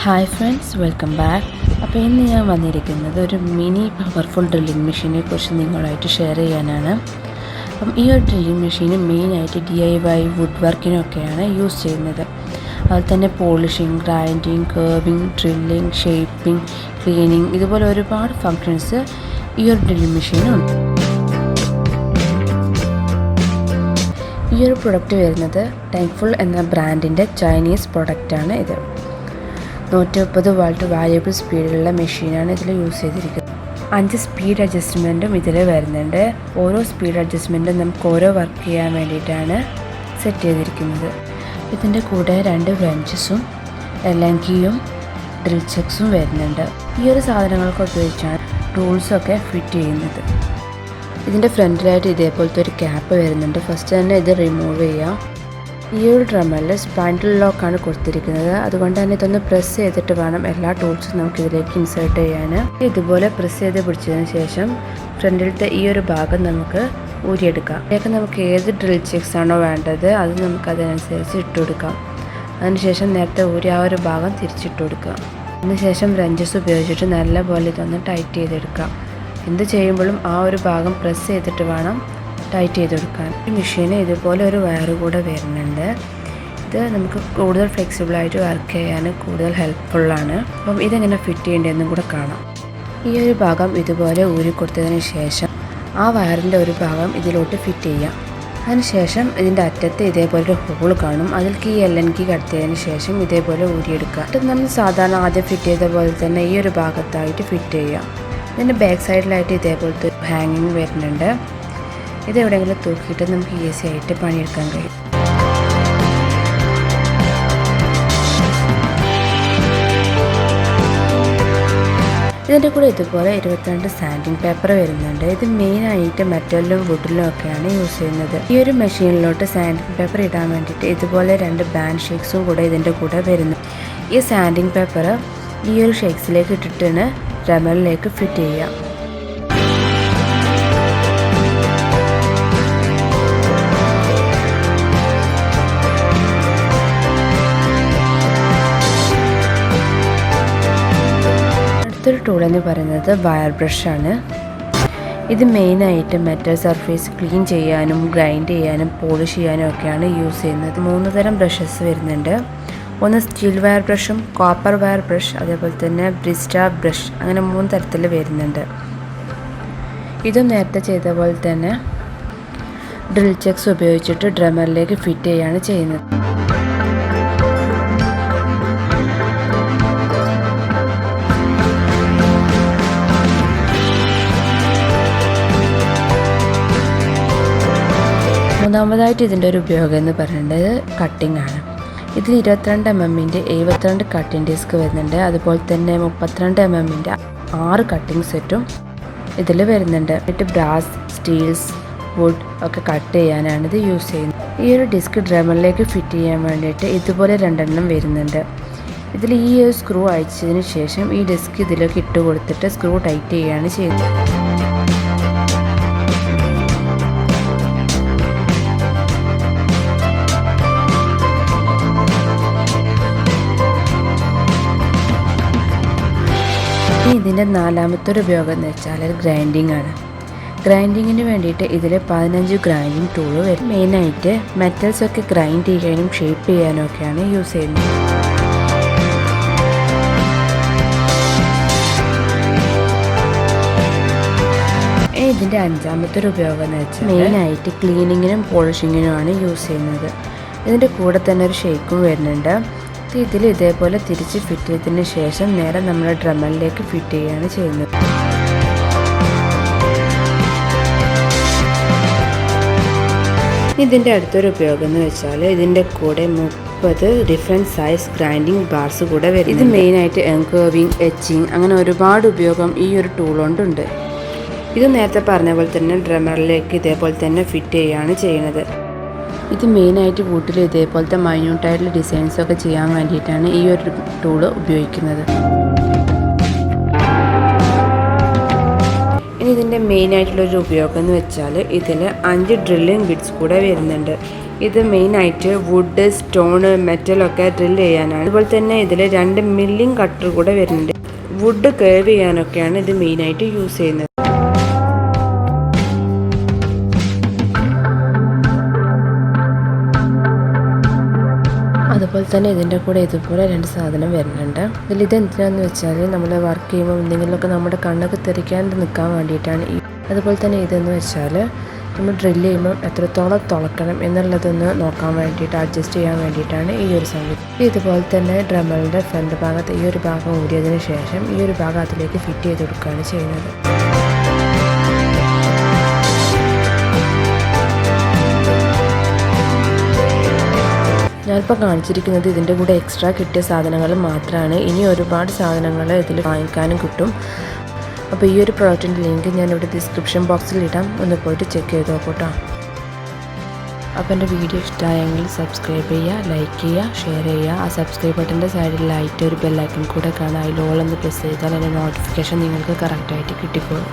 Hi friends, welcome back. അപ്പോൾ ഇന്ന് ഞാൻ വന്നിരിക്കുന്നത് ഒരു മിനി പവർഫുൾ ഡ്രില്ലിംഗ് മെഷീനെ കുറിച്ച് നിങ്ങളായിട്ട് ഷെയർ ചെയ്യാനാണ്. അപ്പം ഈ ഒരു ഡ്രില്ലിംഗ് മെഷീൻ മെയിനായിട്ട് DIY വുഡ് വർക്കിനൊക്കെയാണ് യൂസ് ചെയ്യുന്നത്. അതുപോലെ തന്നെ polishing, grinding, curving, drilling, shaping, cleaning, ഇതുപോലെ ഒരുപാട് ഫങ്ഷൻസ് ഈ ഒരു ഡ്രില്ലിംഗ് മെഷീനുണ്ട്. ഈ ഒരു പ്രൊഡക്റ്റ് വരുന്നത് ടൈംഫുൾ എന്ന ബ്രാൻഡിൻ്റെ ചൈനീസ് പ്രൊഡക്റ്റാണ് ഇത്. 130 വാൾട്ട് വാരിയബിൾ സ്പീഡിലുള്ള മെഷീനാണ് ഇതിൽ യൂസ് ചെയ്തിരിക്കുന്നത്. 5 സ്പീഡ് അഡ്ജസ്റ്റ്മെൻറ്റും ഇതിൽ വരുന്നുണ്ട്. ഓരോ സ്പീഡ് അഡ്ജസ്റ്റ്മെൻറ്റും നമുക്ക് ഓരോ വർക്ക് ചെയ്യാൻ വേണ്ടിയിട്ടാണ് സെറ്റ് ചെയ്തിരിക്കുന്നത്. ഇതിൻ്റെ കൂടെ 2 വ്രഞ്ചസും എലങ്കിയും ഡ്രിൽ ചെക്സും വരുന്നുണ്ട്. ഈ ഒരു സാധനങ്ങളൊക്കെ ഉപയോഗിച്ചാണ് ടൂൾസൊക്കെ ഫിറ്റ് ചെയ്യുന്നത്. ഇതിൻ്റെ ഫ്രണ്ടിലായിട്ട് ഇതേപോലത്തെ ഒരു ക്യാപ്പ് വരുന്നുണ്ട്. ഫസ്റ്റ് തന്നെ ഇത് റിമൂവ് ചെയ്യാം. ഈ ഒരു ഡ്രമലിൽ സ്പാൻഡിൽ ലോക്കാണ് കൊടുത്തിരിക്കുന്നത്. അതുകൊണ്ട് തന്നെ ഇതൊന്ന് പ്രസ് ചെയ്തിട്ട് വേണം എല്ലാ ടൂൾസും നമുക്കിതിലേക്ക് ഇൻസേർട്ട് ചെയ്യാൻ. ഇതുപോലെ പ്രസ് ചെയ്ത് പിടിച്ചതിന് ശേഷം ഫ്രണ്ടിലത്തെ ഈ ഒരു ഭാഗം നമുക്ക് ഊരിയെടുക്കാം. ഇതിലേക്ക് നമുക്ക് ഏത് ഡ്രിൽ ചെക്സ് ആണോ വേണ്ടത് അത് നമുക്ക് അതിനനുസരിച്ച് ഇട്ട് കൊടുക്കാം. അതിനുശേഷം നേരത്തെ ഊരി ആ ഒരു ഭാഗം തിരിച്ചിട്ട് കൊടുക്കാം. അതിനുശേഷം റഞ്ചസ് ഉപയോഗിച്ചിട്ട് നല്ലപോലെ ഇതൊന്ന് ടൈറ്റ് ചെയ്തെടുക്കാം. എന്ത് ചെയ്യുമ്പോഴും ആ ഒരു ഭാഗം പ്രസ് ചെയ്തിട്ട് വേണം ടൈറ്റ് ചെയ്തെടുക്കാൻ. ഈ മെഷീന് ഇതുപോലെ ഒരു വയറ് കൂടെ വരുന്നുണ്ട്. ഇത് നമുക്ക് കൂടുതൽ ഫ്ലെക്സിബിളായിട്ട് വർക്ക് ചെയ്യാൻ കൂടുതൽ ഹെൽപ്ഫുള്ളാണ്. അപ്പം ഇതെങ്ങനെ ഫിറ്റ് ചെയ്യേണ്ടതെന്നും കൂടെ കാണാം. ഈ ഒരു ഭാഗം ഇതുപോലെ ഊരി കൊടുത്തതിന് ശേഷം ആ വയറിൻ്റെ ഒരു ഭാഗം ഇതിലോട്ട് ഫിറ്റ് ചെയ്യാം. അതിനുശേഷം ഇതിൻ്റെ അറ്റത്ത് ഇതേപോലെ ഒരു ഹോൾ കാണും. അതിലേക്ക് ഈ LNK കടത്തിയതിന് ശേഷം ഇതേപോലെ ഊരിയെടുക്കുക. എന്നിട്ട് നമ്മൾ സാധാരണ ആദ്യം ഫിറ്റ് ചെയ്ത പോലെ തന്നെ ഈ ഒരു ഭാഗത്തായിട്ട് ഫിറ്റ് ചെയ്യാം. ഇതിൻ്റെ ബാക്ക് സൈഡിലായിട്ട് ഇതേപോലത്തെ ഹാങ്ങിങ് വരുന്നുണ്ട്. ഇത് എവിടെയെങ്കിലും തൂക്കിയിട്ട് നമുക്ക് ഈസി ആയിട്ട് പണിയെടുക്കാൻ കഴിയും. ഇതിൻ്റെ കൂടെ ഇതുപോലെ 22 സാൻഡിങ് പേപ്പർ വരുന്നുണ്ട്. ഇത് മെയിനായിട്ട് മെറ്റലിലും വുഡിലും ഒക്കെയാണ് യൂസ് ചെയ്യുന്നത്. ഈ ഒരു മെഷീനിലോട്ട് സാൻഡിങ് പേപ്പർ ഇടാൻ വേണ്ടിയിട്ട് ഇതുപോലെ 2 ബാൻഡ് ഷേക്സും കൂടെ ഇതിൻ്റെ കൂടെ വരുന്നു. ഈ സാൻഡിങ് പേപ്പർ ഈ ഒരു ഷേക്സിലേക്ക് ഇട്ടിട്ടാണ് ഡ്രെമലിലേക്ക് ഫിറ്റ് ചെയ്യാം. അടുത്തൊരു ടൂൾ എന്ന് പറയുന്നത് വയർ ബ്രഷാണ്. ഇത് മെയിനായിട്ട് മെറ്റൽ സർഫേസ് ക്ലീൻ ചെയ്യാനും ഗ്രൈൻഡ് ചെയ്യാനും പോളിഷ് ചെയ്യാനും ഒക്കെയാണ് യൂസ് ചെയ്യുന്നത്. 3 തരം ബ്രഷസ് വരുന്നുണ്ട്. ഒന്ന് സ്റ്റീൽ വയർ ബ്രഷും, കോപ്പർ വയർ ബ്രഷ്, അതേപോലെ തന്നെ ബ്രിസ്റ്റ ബ്രഷ്, അങ്ങനെ 3 തരത്തിൽ വരുന്നുണ്ട്. ഇതും നേരത്തെ ചെയ്ത പോലെ തന്നെ ഡ്രിൽ ചെക്സ് ഉപയോഗിച്ചിട്ട് ഡ്രമറിലേക്ക് ഫിറ്റ് ചെയ്യാണ് ചെയ്യുന്നത്. മൂന്നാമതായിട്ട് ഇതിൻ്റെ ഒരു ഉപയോഗം എന്ന് പറയുന്നത് കട്ടിംഗ് ആണ്. ഇതിൽ 22 mm 72 കട്ടിംഗ് ഡിസ്ക് വരുന്നുണ്ട്. അതുപോലെ തന്നെ 32 mm 6 കട്ടിംഗ് സെറ്റും ഇതിൽ വരുന്നുണ്ട്. എന്നിട്ട് ബ്രാസ്, സ്റ്റീൽസ്, വുഡ് ഒക്കെ കട്ട് ചെയ്യാനാണ് ഇത് യൂസ് ചെയ്യുന്നത്. ഈ ഒരു ഡിസ്ക് ഡ്രമറിലേക്ക് ഫിറ്റ് ചെയ്യാൻ വേണ്ടിയിട്ട് ഇതുപോലെ 2 എണ്ണം വരുന്നുണ്ട്. ഇതിൽ ഈ ഒരു സ്ക്രൂ അയച്ചതിന് ശേഷം ഈ ഡിസ്ക് ഇതിലേക്ക് ഇട്ട് കൊടുത്തിട്ട് സ്ക്രൂ ടൈറ്റ് ചെയ്യുകയാണ് ചെയ്യുന്നത്. ഇതിൻ്റെ 4ാമത്തെ ഒരു ഉപയോഗം എന്ന് വെച്ചാൽ ഗ്രൈൻഡിങ് ആണ്. ഗ്രൈൻഡിങ്ങിന് വേണ്ടിയിട്ട് ഇതിൽ 15 ഗ്രൈൻഡിങ് ടൂൾ വരും. മെയിനായിട്ട് മെറ്റൽസൊക്കെ ഗ്രൈൻഡ് ചെയ്യാനും ഷേപ്പ് ചെയ്യാനും ഒക്കെയാണ് യൂസ് ചെയ്യുന്നത്. ഇതിൻ്റെ 5ാമത്തെ ഒരു ഉപയോഗം എന്ന് വെച്ചാൽ മെയിനായിട്ട് ക്ലീനിങ്ങിനും പോളിഷിങ്ങിനുമാണ് യൂസ് ചെയ്യുന്നത്. ഇതിൻ്റെ കൂടെ തന്നെ ഒരു ഷേക്കും വരുന്നുണ്ട്. ഇതിൽ ഇതേപോലെ തിരിച്ച് ഫിറ്റ് ചെയ്തതിന് ശേഷം നേരെ നമ്മുടെ ഡ്രമലിലേക്ക് ഫിറ്റ് ചെയ്യുകയാണ് ചെയ്യുന്നത്. ഇതിൻ്റെ അടുത്തൊരു ഉപയോഗം എന്ന് വെച്ചാൽ ഇതിൻ്റെ കൂടെ 30 ഡിഫറെൻറ്റ് സൈസ് ഗ്രൈൻഡിങ് ബാർസ് കൂടെ വരും. ഇത് മെയിനായിട്ട് എൻകർവിങ്, എച്ചിങ്, അങ്ങനെ ഒരുപാട് ഉപയോഗം ഈ ഒരു ടൂൾ കൊണ്ടുണ്ട്. ഇത് നേരത്തെ പറഞ്ഞ പോലെ തന്നെ ഡ്രമറിലേക്ക് ഇതേപോലെ തന്നെ ഫിറ്റ് ചെയ്യുകയാണ് ചെയ്യുന്നത്. ഇത് മെയിനായിട്ട് വുഡിൽ ഇതേപോലത്തെ മൈന്യൂട്ടായിട്ടുള്ള ഡിസൈൻസൊക്കെ ചെയ്യാൻ വേണ്ടിയിട്ടാണ് ഈ ഒരു ടൂള് ഉപയോഗിക്കുന്നത്. ഇനി ഇതിൻ്റെ മെയിനായിട്ടുള്ളൊരു ഉപയോഗം എന്ന് വെച്ചാൽ ഇതിൽ 5 ഡ്രില്ലിംഗ് ബിറ്റ്സ് കൂടെ വരുന്നുണ്ട്. ഇത് മെയിനായിട്ട് വുഡ്, സ്റ്റോൺ, മെറ്റലൊക്കെ ഡ്രിൽ ചെയ്യാനാണ്. അതുപോലെ തന്നെ ഇതിൽ 2 മില്ലിംഗ് കട്ടർ കൂടെ വരുന്നുണ്ട്. വുഡ് കേവ് ചെയ്യാനൊക്കെയാണ് ഇത് മെയിനായിട്ട് യൂസ് ചെയ്യുന്നത്. അതുപോലെ തന്നെ ഇതിൻ്റെ കൂടെ ഇതുപോലെ 2 സാധനം വരുന്നുണ്ട്. ഇത് എന്തിനാന്ന് വെച്ചാൽ നമ്മൾ വർക്ക് ചെയ്യുമ്പോൾ എന്തെങ്കിലുമൊക്കെ നമ്മുടെ കണ്ണൊക്കെ തെറിക്കാണ്ട് നിൽക്കാൻ വേണ്ടിയിട്ടാണ്. അതുപോലെ തന്നെ ഇതെന്ന് വെച്ചാൽ നമ്മൾ ഡ്രില്ല് ചെയ്യുമ്പോൾ എത്രത്തോളം തുളക്കണം എന്നുള്ളതൊന്ന് നോക്കാൻ വേണ്ടിയിട്ട്, അഡ്ജസ്റ്റ് ചെയ്യാൻ വേണ്ടിയിട്ടാണ് ഈ ഒരു സംഗതി. ഇതുപോലെ തന്നെ ഡ്രമലിൻ്റെ ഫ്രണ്ട് ഭാഗത്ത് ഈ ഒരു ഭാഗം ഊരിയതിന് ശേഷം ഈ ഒരു ഭാഗം അതിലേക്ക് ഫിറ്റ് ചെയ്ത് കൊടുക്കുകയാണ് ചെയ്യുന്നത്. ഞാനിപ്പോൾ കാണിച്ചിരിക്കുന്നത് ഇതിൻ്റെ കൂടെ എക്സ്ട്രാ കിട്ടിയ സാധനങ്ങൾ മാത്രമാണ്. ഇനി ഒരുപാട് സാധനങ്ങൾ ഇതിൽ വാങ്ങിക്കാനും കിട്ടും. അപ്പോൾ ഈ ഒരു പ്രോഡക്റ്റിൻ്റെ ലിങ്ക് ഞാനിവിടെ ഡിസ്ക്രിപ്ഷൻ ബോക്സിൽ ഇടാം, ഒന്ന് പോയിട്ട് ചെക്ക് ചെയ്ത് നോക്കൂട്ടോ. അപ്പോൾ എൻ്റെ വീഡിയോ ഇഷ്ടമായെങ്കിൽ സബ്സ്ക്രൈബ് ചെയ്യുക, ലൈക്ക് ചെയ്യുക, ഷെയർ ചെയ്യുക. ആ സബ്സ്ക്രൈബ് ബട്ടൻ്റെ സൈഡിലായിട്ട് ഒരു ബെല്ലൈക്കൺ കൂടെ കാണാം. അതിൽ ഓൾ എന്ന് പ്രസ് ചെയ്താൽ അതിൻ്റെ നോട്ടിഫിക്കേഷൻ നിങ്ങൾക്ക് കറക്റ്റായിട്ട് കിട്ടിക്കോളും.